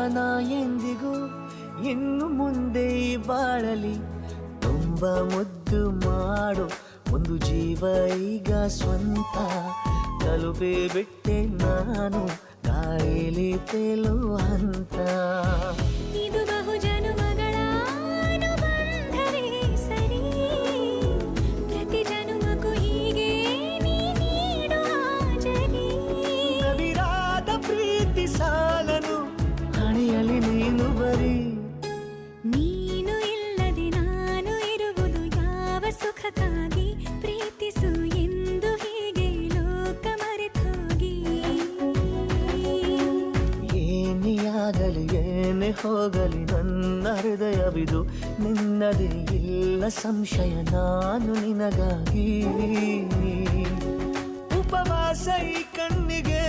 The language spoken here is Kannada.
ನಾ ಎಂದಿಗೂ ಇನ್ನು ಮುಂದೆ ಈ ಬಾಳಲಿ ತುಂಬ ಮುದ್ದು ಮಾಡು ಒಂದು ಜೀವ ಈಗ ಸ್ವಂತ ತಲುಪೇ ಬಿಟ್ಟೆ ನಾನು ಕಾಯಿಲೆ ತೇಲುವ ಹಂತ ಇದು ಬಹು ಜನುಮಗಳ ಅನುಬಂಧವೇ ಸರಿ ಪ್ರತಿ ಜನುಮಕ್ಕೂ ಹೀಗೆ ನೀ ನೀಡುವ ಜರಿ ನವಿರಾದ ಪ್ರೀತಿ ಸಾಲನು ಹಣೆಯಲ್ಲಿ ನೀನು ಬರೀ ನೀನು ಇಲ್ಲದೆ ನಾನು ಇರುವುದು ಯಾವ ಸುಖಕ್ಕಾಗಿ ಪ್ರೀತಿಸು ಎಂದು ಹೀಗೆ ಲೋಕ ಮರೆತೋಗಿ ಏನೇ ಆಗಲಿ ಏನೇ ಹೋಗಲಿ ನನ್ನ ಹೃದಯವಿದು ನಿನ್ನದೇ ಇಲ್ಲ ಸಂಶಯ ನಾನು ನಿನಗಾಗಿ ಉಪವಾಸ ಈ ಕಣ್ಣಿಗೆ